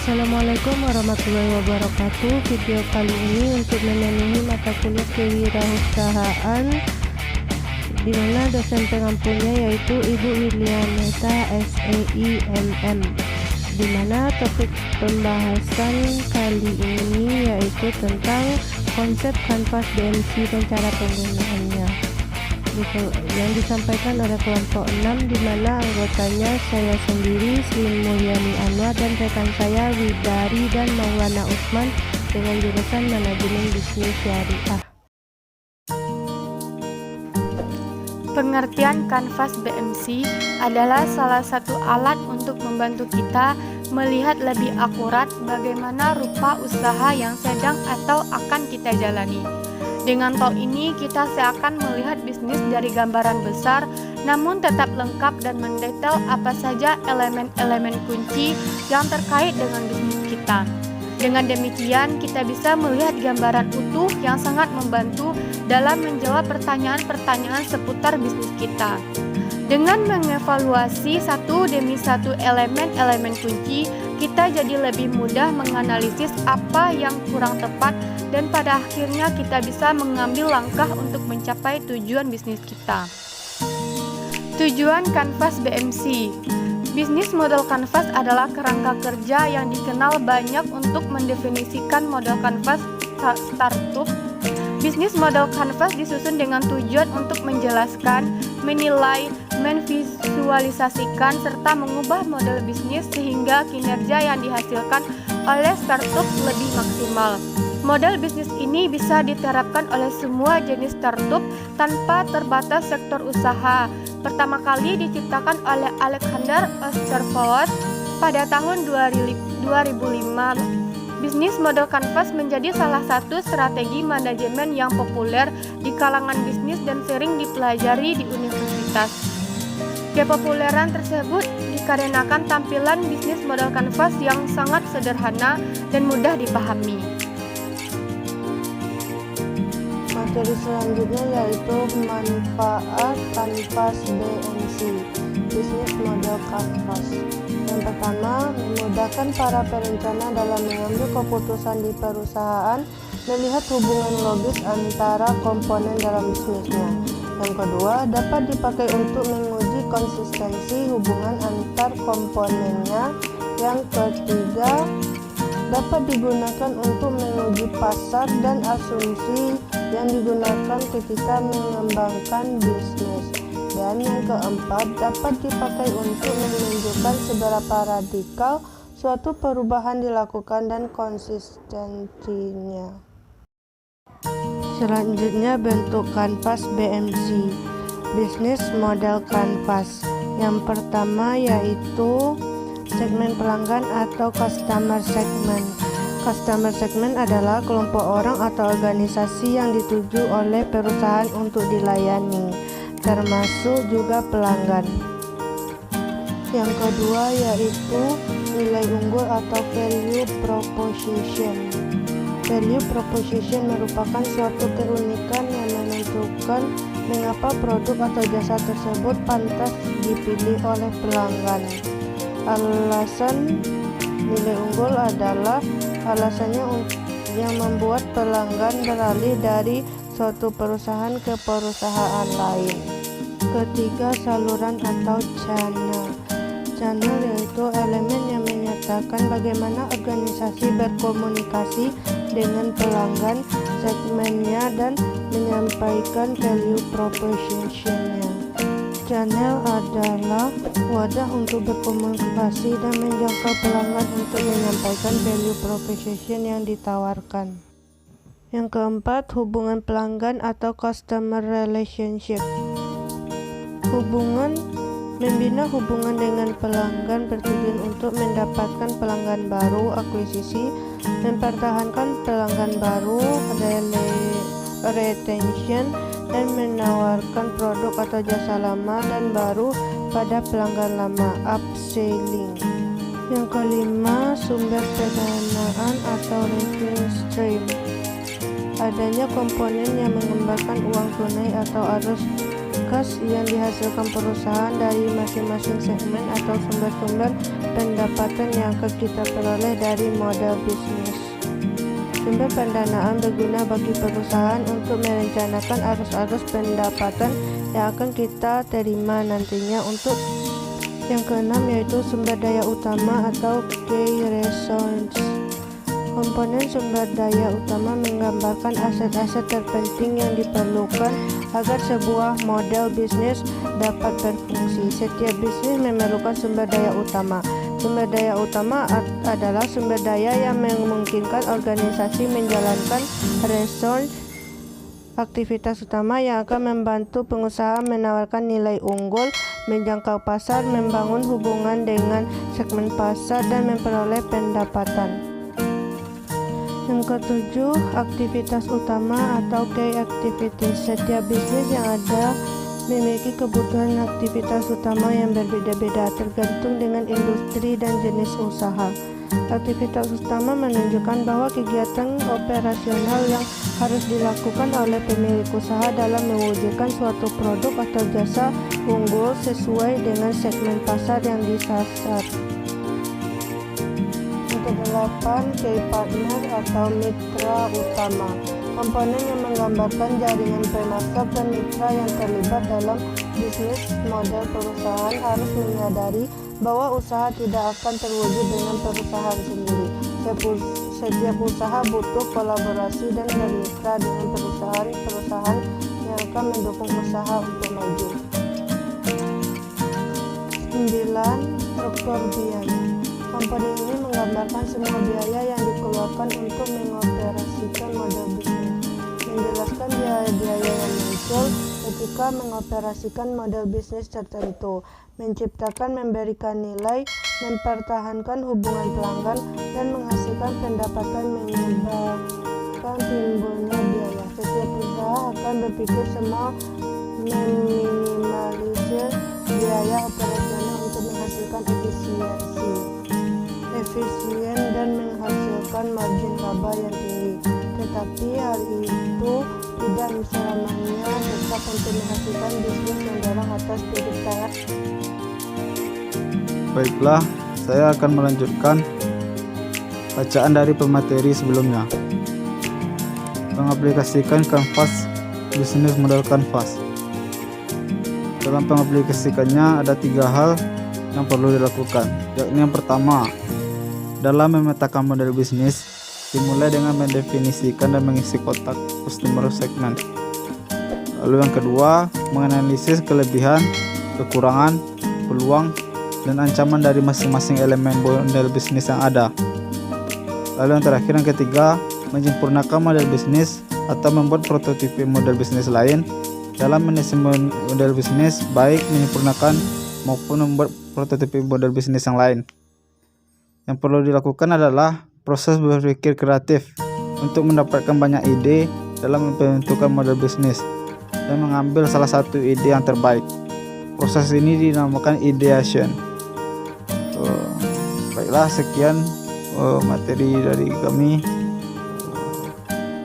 Assalamualaikum warahmatullahi wabarakatuh. Video kali ini untuk memenuhi mata kuliah kewirausahaan di mana dosen pengampunya yaitu Ibu Wilianeta SEIMM, di mana topik pembahasan kali ini yaitu tentang konsep kanvas BMC dan cara penggunaannya yang disampaikan oleh kelompok 6, di mana anggotanya saya sendiri Sri Mulyani Anwar dan rekan saya Widari dan Maulana Usman dengan jurusan Manajemen Bisnis Syariah. Pengertian kanvas BMC adalah salah satu alat untuk membantu kita melihat lebih akurat bagaimana rupa usaha yang sedang atau akan kita jalani. Dengan tol ini, kita seakan melihat bisnis dari gambaran besar, namun tetap lengkap dan mendetail apa saja elemen-elemen kunci yang terkait dengan bisnis kita. Dengan demikian, kita bisa melihat gambaran utuh yang sangat membantu dalam menjawab pertanyaan-pertanyaan seputar bisnis kita. Dengan mengevaluasi satu demi satu elemen-elemen kunci, kita jadi lebih mudah menganalisis apa yang kurang tepat dan pada akhirnya kita bisa mengambil langkah untuk mencapai tujuan bisnis kita. Tujuan kanvas BMC. Bisnis model kanvas adalah kerangka kerja yang dikenal banyak untuk mendefinisikan model kanvas startup. Bisnis model kanvas disusun dengan tujuan untuk menjelaskan, menilai, menvisualisasikan, serta mengubah model bisnis sehingga kinerja yang dihasilkan oleh startup lebih maksimal. Model bisnis ini bisa diterapkan oleh semua jenis startup tanpa terbatas sektor usaha. Pertama kali diciptakan oleh Alexander Osterwald pada tahun 2005. Bisnis model kanvas menjadi salah satu strategi manajemen yang populer di kalangan bisnis dan sering dipelajari di universitas. Kepopuleran tersebut dikarenakan tampilan bisnis model kanvas yang sangat sederhana dan mudah dipahami. Materi selanjutnya yaitu manfaat kanvas BMC, bisnis model kanvas. Yang pertama, memudahkan para perencana dalam mengambil keputusan di perusahaan, melihat hubungan logis antara komponen dalam bisnisnya. Yang kedua, dapat dipakai untuk menguji konsistensi hubungan antar komponennya. Yang ketiga, dapat digunakan untuk menguji pasar dan asumsi yang digunakan ketika mengembangkan bisnis. Dan yang keempat, dapat dipakai untuk menunjukkan seberapa radikal suatu perubahan dilakukan dan konsistensinya. Selanjutnya, bentuk kanvas BMC, bisnis model kanvas. Yang pertama yaitu segmen pelanggan atau customer segment. Customer segment adalah kelompok orang atau organisasi yang dituju oleh perusahaan untuk dilayani, termasuk juga pelanggan. Yang kedua yaitu nilai unggul atau value proposition. Value proposition merupakan suatu keunikan yang menentukan mengapa produk atau jasa tersebut pantas dipilih oleh pelanggan. Alasan nilai unggul adalah alasannya yang membuat pelanggan beralih dari suatu perusahaan ke perusahaan lain. Ketiga, saluran atau channel. Channel yaitu elemen yang menyatakan bagaimana organisasi berkomunikasi dengan pelanggan segmennya dan menyampaikan value proposition-nya. Channel adalah wadah untuk berkomunikasi dan menjangkau pelanggan untuk menyampaikan value proposition yang ditawarkan. Yang keempat, hubungan pelanggan atau customer relationship. Membina hubungan dengan pelanggan bertujuan untuk mendapatkan pelanggan baru, akuisisi, mempertahankan pelanggan baru, retention, dan menawarkan produk atau jasa lama dan baru pada pelanggan lama, upselling. Yang kelima, sumber pendanaan atau revenue stream. Adanya komponen yang mengembangkan uang tunai atau arus kas yang dihasilkan perusahaan dari masing-masing segmen atau sumber-sumber pendapatan yang akan kita peroleh dari model bisnis. Sumber pendanaan berguna bagi perusahaan untuk merencanakan arus-arus pendapatan yang akan kita terima nantinya. Untuk yang keenam yaitu sumber daya utama atau key resource. Komponen sumber daya utama menggambarkan aset-aset terpenting yang diperlukan agar sebuah model bisnis dapat berfungsi. Setiap bisnis memerlukan sumber daya utama. Sumber daya utama adalah sumber daya yang memungkinkan organisasi menjalankan resource aktivitas utama yang akan membantu pengusaha menawarkan nilai unggul, menjangkau pasar, membangun hubungan dengan segmen pasar, dan memperoleh pendapatan. Yang ketujuh, aktivitas utama atau key activities. Setiap bisnis yang ada memiliki kebutuhan aktivitas utama yang berbeda-beda tergantung dengan industri dan jenis usaha. Aktivitas utama menunjukkan bahwa kegiatan operasional yang harus dilakukan oleh pemilik usaha dalam mewujudkan suatu produk atau jasa unggul sesuai dengan segmen pasar yang disasar. Yang kedelapan, key partner atau mitra utama. Komponen yang menggambarkan jaringan pemasok dan mitra yang terlibat dalam bisnis model. Perusahaan harus menyadari bahwa usaha tidak akan terwujud dengan perusahaan sendiri. Setiap usaha butuh kolaborasi dan bermitra dengan perusahaan-perusahaan yang akan mendukung usaha untuk maju. 9. Struktur biaya. Komponen ini menggambarkan semua biaya yang dikeluarkan untuk mengoperasikan model bisnis, menjelaskan biaya-biaya yang muncul ketika mengoperasikan model bisnis tertentu, menciptakan, memberikan nilai, mempertahankan hubungan pelanggan, dan menghasilkan pendapatan menyebabkan timbulnya biaya. Setiap usaha akan berpikir semua meminimalisir biaya operasional untuk menghasilkan efisien dan menghasilkan margin laba yang tinggi. Tetapi hal itu tidak selamanya tetap untuk menghasilkan bisnis yang dorong atas penciptaan. Baiklah, saya akan melanjutkan bacaan dari pemateri sebelumnya. Mengaplikasikan kanvas bisnis model kanvas. Dalam pengaplikasikannya ada 3 hal yang perlu dilakukan, yakni yang pertama, dalam memetakan model bisnis, dimulai dengan mendefinisikan dan mengisi kotak customer segment. Lalu yang kedua, menganalisis kelebihan, kekurangan, peluang, dan ancaman dari masing-masing elemen model bisnis yang ada. Lalu yang terakhir, yang ketiga, menyempurnakan model bisnis atau membuat prototipe model bisnis lain. Dalam mendesain model bisnis, baik menyempurnakan maupun membuat prototipe model bisnis yang lain. Yang perlu dilakukan adalah proses berpikir kreatif untuk mendapatkan banyak ide dalam membentukkan model bisnis dan mengambil salah satu ide yang terbaik. Proses ini dinamakan ideation. Baiklah, sekian materi dari kami.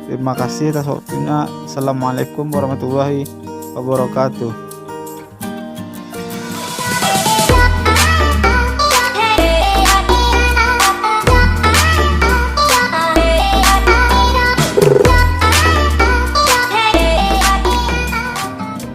Terima kasih atas waktunya. Assalamualaikum warahmatullahi wabarakatuh.